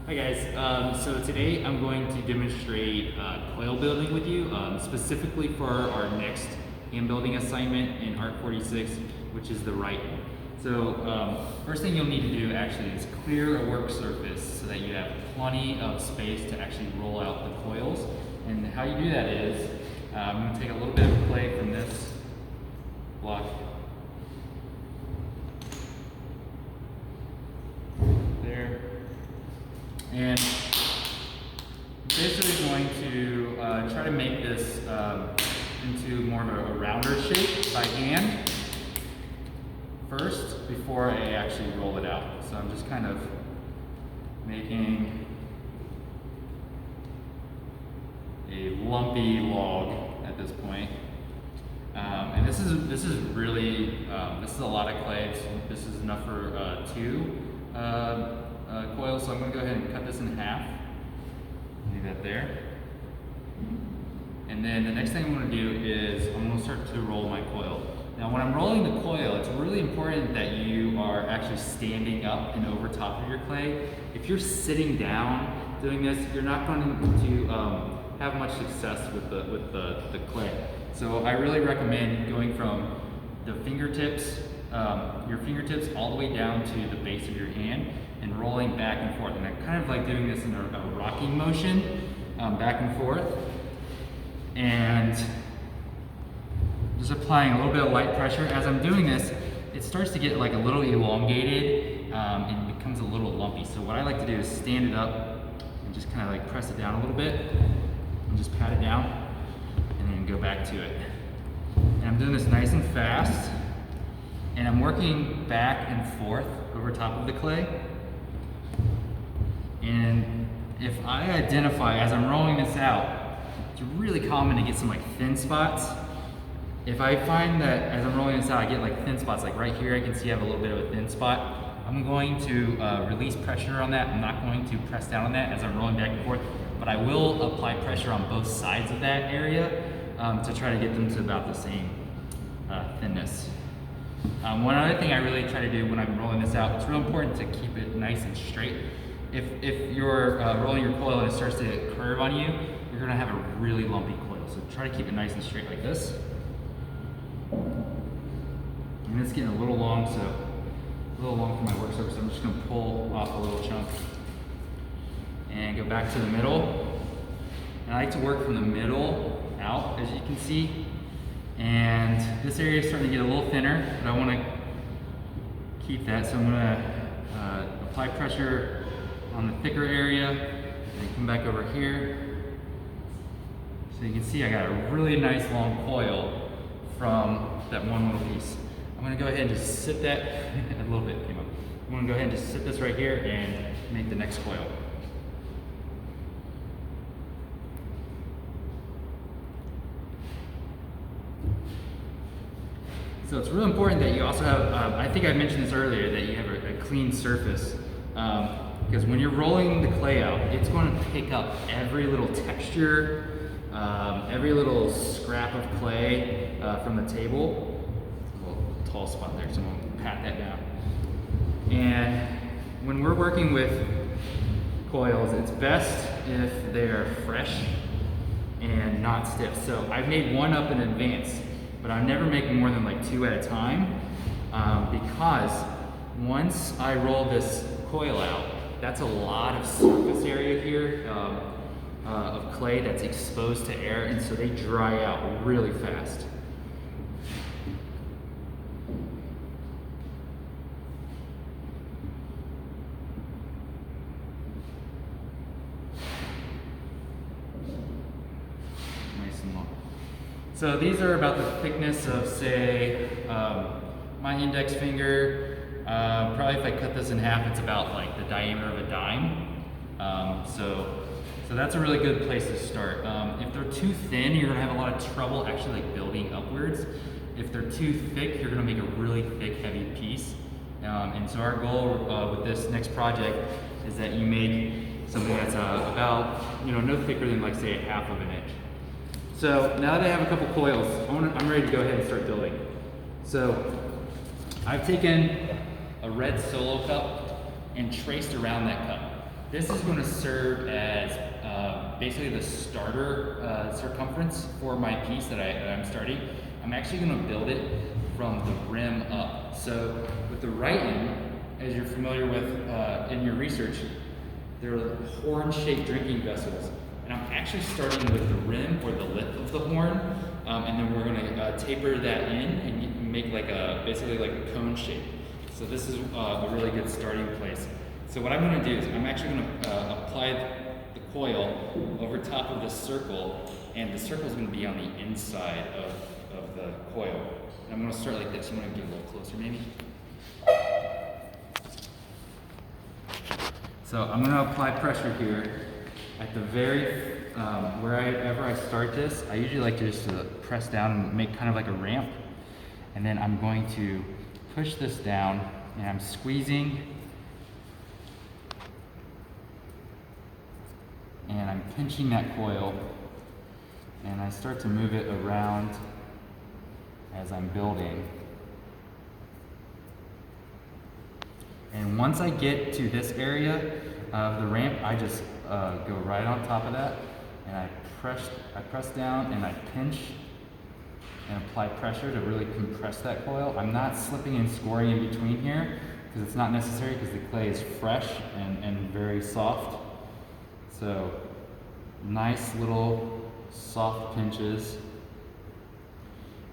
Hi guys, so today I'm going to demonstrate coil building with you, specifically for our next hand building assignment in Art 46, which is the Rhyton. So first thing you'll need to do actually is clear a work surface so that you have plenty of space to actually roll out the coils. And how you do that is, I'm going to take a little bit of clay from this block there. And basically going to try to make this into more of a rounder shape by hand first before I actually roll it out. So I'm just kind of making a lumpy log at this point. And this is really this is a lot of clay. This is enough for two coils, so I'm going to go ahead and cut this in half. Leave that there. And then the next thing I'm going to do is I'm going to start to roll my coil. Now when I'm rolling the coil, it's really important that you are actually standing up and over top of your clay. If you're sitting down doing this, you're not going to have much success with the clay. So I really recommend going from the fingertips, your fingertips all the way down to the base of your hand and rolling back and forth. And I kind of like doing this in a rocking motion, back and forth. And just applying a little bit of light pressure. As I'm doing this, it starts to get like a little elongated and becomes a little lumpy. So what I like to do is stand it up and just kind of like press it down a little bit and just pat it down and then go back to it. And I'm doing this nice and fast. And I'm working back and forth over top of the clay. And if I identify, as I'm rolling this out, it's really common to get some like thin spots. If I find that as I'm rolling this out, I get like thin spots, like right here, I can see I have a little bit of a thin spot. I'm going to release pressure on that. I'm not going to press down on that as I'm rolling back and forth, but I will apply pressure on both sides of that area to try to get them to about the same thinness. One other thing I really try to do when I'm rolling this out, it's real important to keep it nice and straight. If you're rolling your coil and it starts to curve on you, you're going to have a really lumpy coil. So try to keep it nice and straight like this. And it's getting a little long, so a little long for my work surface. I'm just going to pull off a little chunk and go back to the middle. And I like to work from the middle out, as you can see. And this area is starting to get a little thinner, but I want to keep that. So I'm going to apply pressure on the thicker area and come back over here. So you can see I got a really nice long coil from that one little piece. I'm going to go ahead and just sit that, a little bit came up. I'm going to go ahead and just sit this right here and make the next coil. So it's really important that you also have, I think I mentioned this earlier, that you have a clean surface. Because when you're rolling the clay out, it's going to pick up every little texture, every little scrap of clay from the table. A little tall spot there, so I'm going to pat that down. And when we're working with coils, it's best if they're fresh and not stiff. So I've made one up in advance, but I never make more than like 2 at a time because once I roll this coil out, that's a lot of surface area here of clay that's exposed to air, and so they dry out really fast. Nice and long. So these are about the thickness of, say, my index finger. Probably if I cut this in half, it's about like the diameter of a dime. So that's a really good place to start. If they're too thin, you're gonna have a lot of trouble actually like building upwards. If they're too thick, you're gonna make a really thick, heavy piece. And so our goal with this next project is that you make something that's about, no thicker than like say 1/2 inch. So now that I have a couple coils, I'm ready to go ahead and start building. So I've taken a red Solo cup and traced around that cup. this is going to serve as basically the starter circumference for my piece that I'm starting. I'm actually going to build it from the rim up. So with the Rhyton, as you're familiar with in your research, they're horn-shaped drinking vessels. And I'm actually starting with the rim or the lip of the horn, and then we're going to taper that in and make like basically like a cone shape. So this is a really good starting place. So what I'm going to do is I'm actually going to apply the coil over top of this circle, and the circle is going to be on the inside of the coil. And I'm going to start like this. I'm going to get a little closer maybe. So I'm going to apply pressure here at the very, wherever I start this. I usually like to just press down and make kind of like a ramp. And then I'm going to push this down, and I'm squeezing, and I'm pinching that coil, and I start to move it around as I'm building. And once I get to this area of the ramp, I just go right on top of that, and I press down and I pinch and apply pressure to really compress that coil. I'm not slipping and scoring in between here because it's not necessary, because the clay is fresh and very soft. So nice little soft pinches.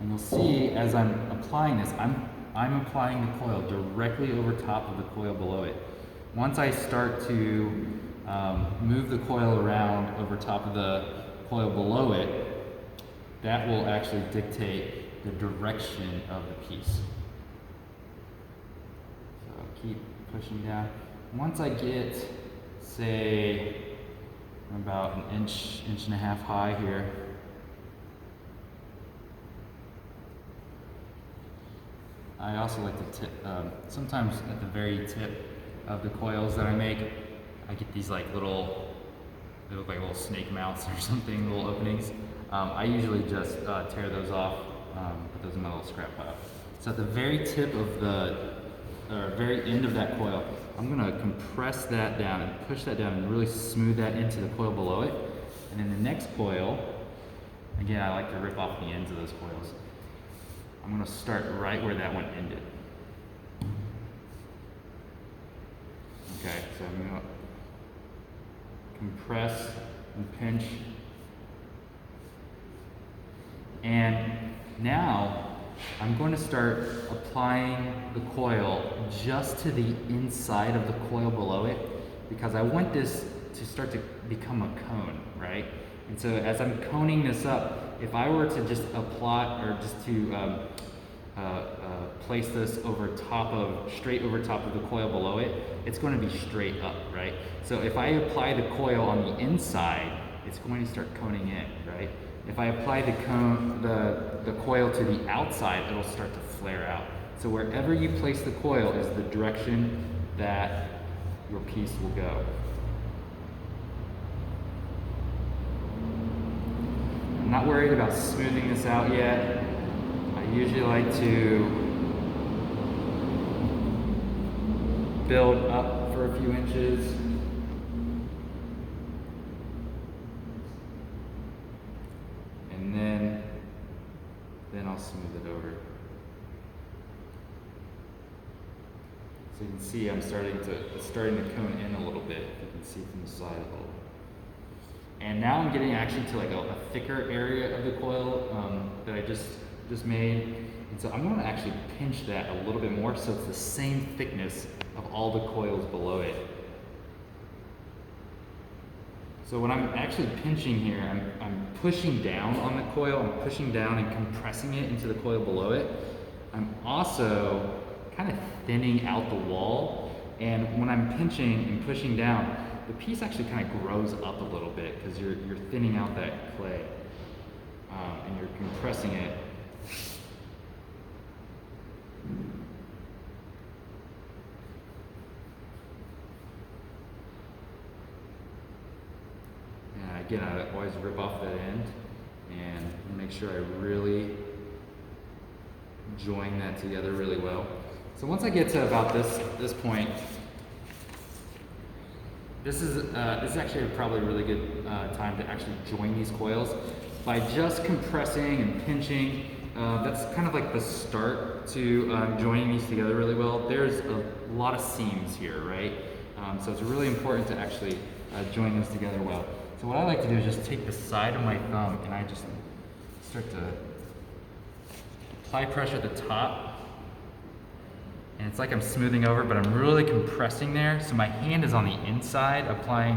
And you'll see as I'm applying this, I'm applying the coil directly over top of the coil below it. Once I start to move the coil around over top of the coil below it, that will actually dictate the direction of the piece. So keep pushing down. Once I get, say, about an inch and a half high here, I also like to tip, sometimes at the very tip of the coils that I make, I get these like little, they look like little snake mouths or something, little openings. I usually just tear those off, put those in my little scrap pile. So at the very tip of very end of that coil, I'm going to compress that down and push that down and really smooth that into the coil below it. And then the next coil, again, I like to rip off the ends of those coils. I'm going to start right where that one ended. Okay, so I'm going to compress and pinch. And now I'm going to start applying the coil just to the inside of the coil below it, because I want this to start to become a cone, right? And so as I'm coning this up, if I were to just apply, or just to place this straight over top of the coil below it, it's going to be straight up, right? So if I apply the coil on the inside, it's going to start coning in, right? If I apply the coil to the outside, it'll start to flare out. So wherever you place the coil is the direction that your piece will go. I'm not worried about smoothing this out yet. I usually like to build up for a few inches. And then I'll smooth it over. So you can see it's starting to cone in a little bit. You can see from the side a little. And now I'm getting actually to like a thicker area of the coil that I just made. And so I'm going to actually pinch that a little bit more so it's the same thickness of all the coils below it. So when I'm actually pinching here, I'm pushing down on the coil, I'm pushing down and compressing it into the coil below it. I'm also kind of thinning out the wall, and when I'm pinching and pushing down, the piece actually kind of grows up a little bit because you're thinning out that clay and you're compressing it. And again, I always rip off that end and make sure I really join that together really well. So once I get to about this point, This is actually probably a really good time to actually join these coils. By just compressing and pinching, that's kind of like the start to joining these together really well. There's a lot of seams here, right? So it's really important to actually join those together well. So what I like to do is just take the side of my thumb and I just start to apply pressure at the top. And it's like I'm smoothing over, but I'm really compressing there. So my hand is on the inside, applying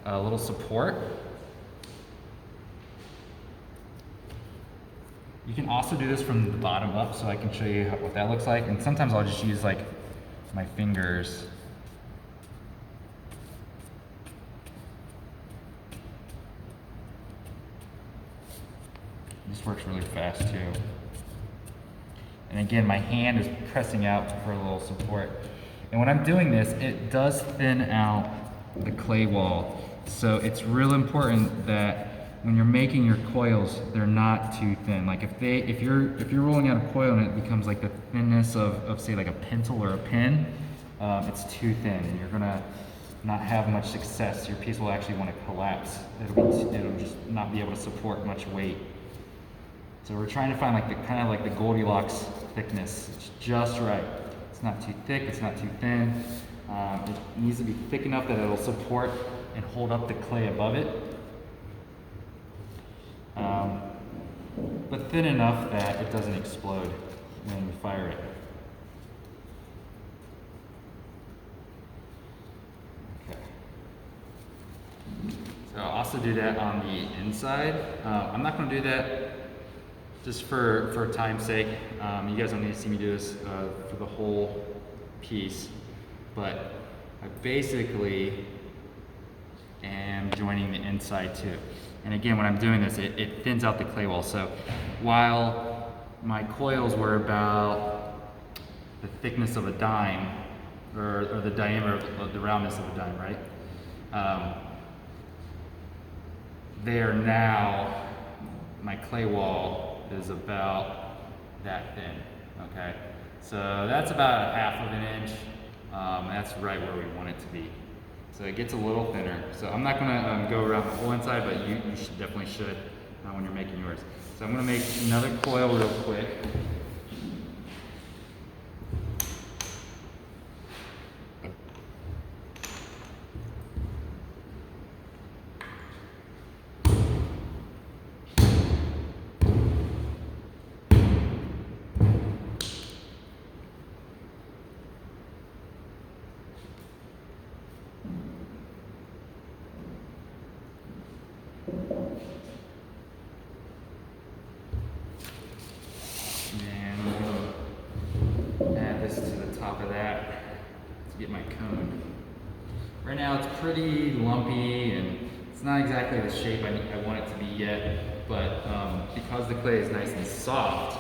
a little support. You can also do this from the bottom up, so I can show you what that looks like. And sometimes I'll just use like my fingers. This works really fast too. And again, my hand is pressing out for a little support. And when I'm doing this, it does thin out the clay wall. So it's real important that when you're making your coils, they're not too thin. Like if you're rolling out a coil and it becomes like the thinness of say like a pencil or a pen, it's too thin and you're gonna not have much success. Your piece will actually want to collapse. It'll just not be able to support much weight. So we're trying to find like the kind of like the Goldilocks thickness. It's just right. It's not too thick, it's not too thin. It needs to be thick enough that it'll support and hold up the clay above it. But thin enough that it doesn't explode when you fire it. Okay. So I'll also do that on the inside. I'm not going to do that just for time's sake. You guys don't need to see me do this for the whole piece, but I basically am joining the inside too. And again, when I'm doing this, it thins out the clay wall. So while my coils were about the thickness of a dime, or the diameter of the roundness of a dime, right? They are now, my clay wall is about that thin, okay? So that's about 1/2 of an inch. That's right where we want it to be. So it gets a little thinner. So I'm not gonna go around the whole inside, but you definitely should when you're making yours. So I'm gonna make another coil real quick. And I'm going to add this to the top of that to get my cone. Right now it's pretty lumpy and it's not exactly the shape I want it to be yet, but because the clay is nice and soft,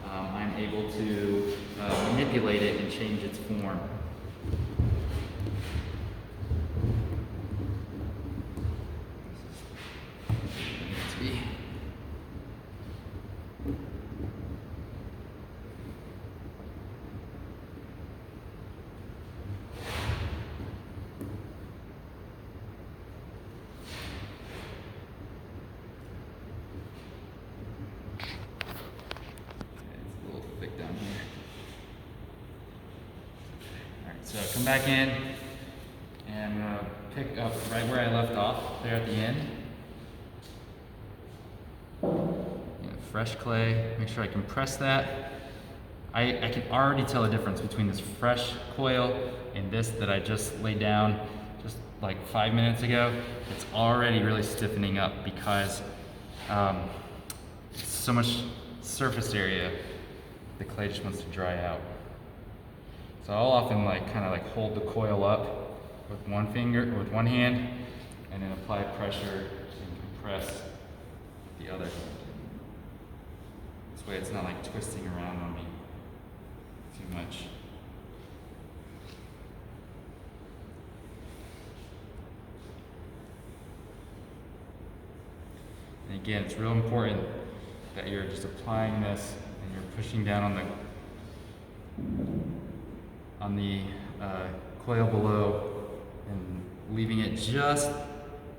I'm able to manipulate it and change its form. So come back in, and I'm going to pick up right where I left off, there at the end. Fresh clay, make sure I compress that. I can already tell the difference between this fresh coil and this that I just laid down just like 5 minutes ago. It's already really stiffening up because so much surface area, the clay just wants to dry out. So I'll often kind of hold the coil up with one finger, or with one hand, and then apply pressure and compress the other. This way it's not twisting around on me too much. And again, it's real important that you're just applying this and you're pushing down on the coil below and leaving it just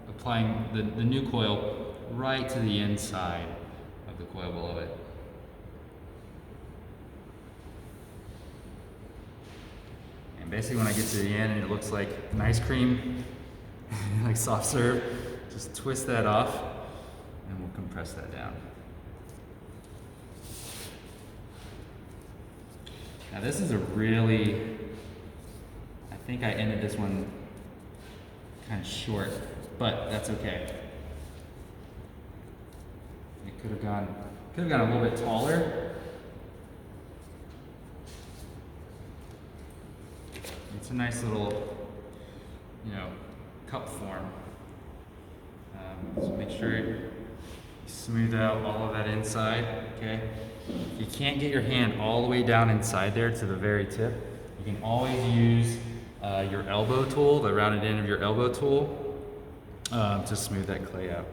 applying the new coil right to the inside of the coil below it. And basically when I get to the end and it looks like an ice cream, like soft serve, just twist that off and we'll compress that down. Now this is a really, I think I ended this one kind of short, but that's okay. It could have gone a little bit taller. It's a nice little, cup form. So make sure you smooth out all of that inside, okay? If you can't get your hand all the way down inside there to the very tip, you can always use your elbow tool, the rounded end of your elbow tool, to smooth that clay out.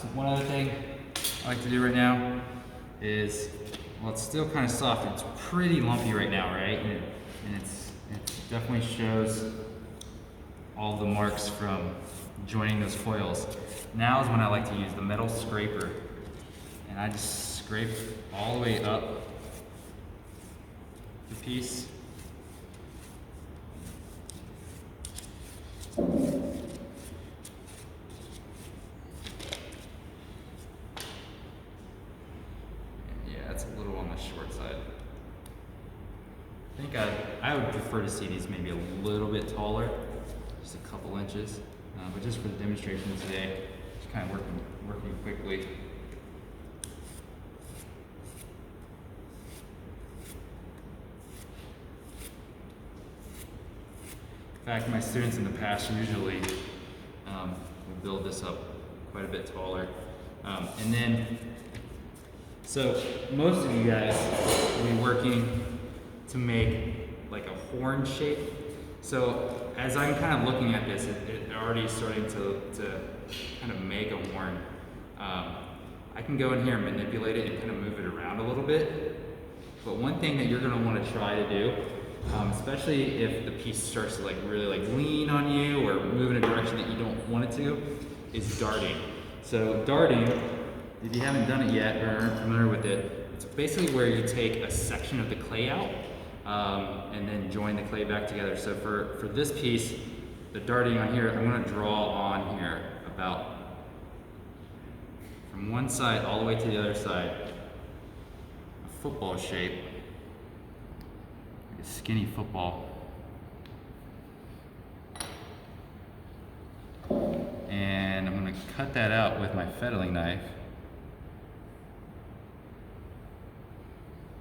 So one other thing I like to do right now is, well, it's still kind of soft. It's pretty lumpy right now, right? And it definitely shows all the marks from joining those foils. Now is when I like to use the metal scraper, and I just scrape all the way up the piece. Yeah, it's a little on the short side. I think I would prefer to see these maybe a little bit taller, just a couple inches. But just for the demonstration today, just kind of working quickly. In fact, my students in the past usually will build this up quite a bit taller. And then, so most of you guys will be working to make like a horn shape. So as I'm kind of looking at this, it already starting to kind of make a horn. I can go in here and manipulate it and kind of move it around a little bit. But one thing that you're going to want to try to do, especially if the piece starts to really lean on you or move in a direction that you don't want it to, is darting. So darting, if you haven't done it yet or aren't familiar with it, it's basically where you take a section of the clay out and then join the clay back together. So for this piece, the darting on here, I'm going to draw on here about from one side all the way to the other side, a football shape, like a skinny football. And I'm going to cut that out with my fettling knife.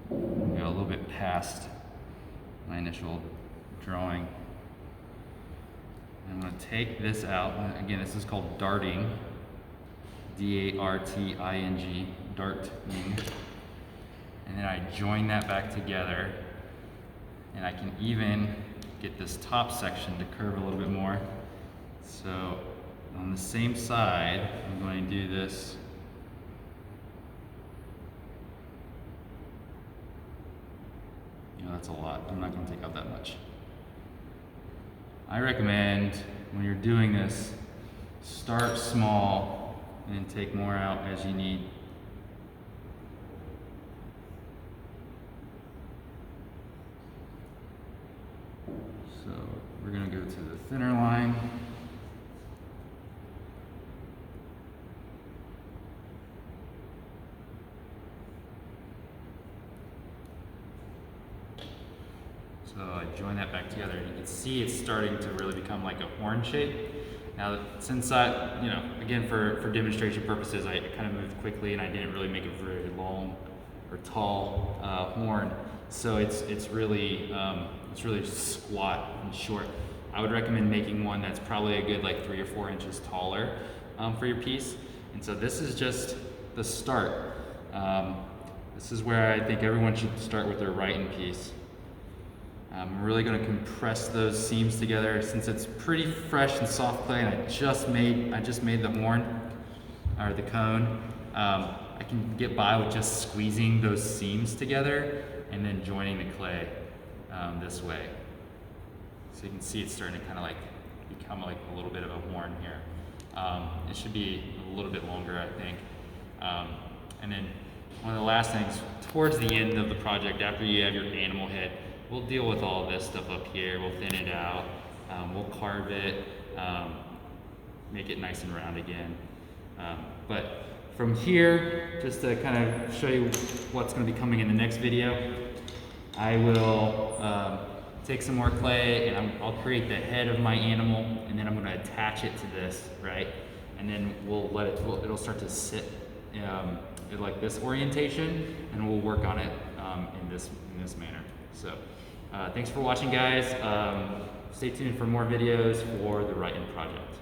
Go a little bit past my initial drawing. I'm going to take this out. Again, this is called darting. D-A-R-T-I-N-G, darting. And then I join that back together. And I can even get this top section to curve a little bit more. So on the same side, I'm going to do this. That's a lot. I'm not going to take out that much. I recommend when you're doing this, start small and take more out as you need. So we're going to go to the thinner line. So I join that back together, and you can see it's starting to really become like a horn shape. Now, since again, for demonstration purposes, I kind of moved quickly and I didn't really make a very long or tall horn. So it's really squat and short. I would recommend making one that's probably a good 3 or 4 inches taller for your piece. And so this is just the start. This is where I think everyone should start with their Rhyton piece. I'm really going to compress those seams together since it's pretty fresh and soft clay, and I just made the horn or the cone. I can get by with just squeezing those seams together and then joining the clay this way. So you can see it's starting to kind of like become like a little bit of a horn here. It should be a little bit longer, I think. And then one of the last things, towards the end of the project, after you have your animal head, we'll deal with all this stuff up here. We'll thin it out, we'll carve it, make it nice and round again. But from here, just to kind of show you what's going to be coming in the next video, I will take some more clay and I'll create the head of my animal, and then I'm going to attach it to this, right? And then we'll let it, it'll start to sit in like this orientation, and we'll work on it in this manner. So thanks for watching, guys. Stay tuned for more videos for the Rhyton project.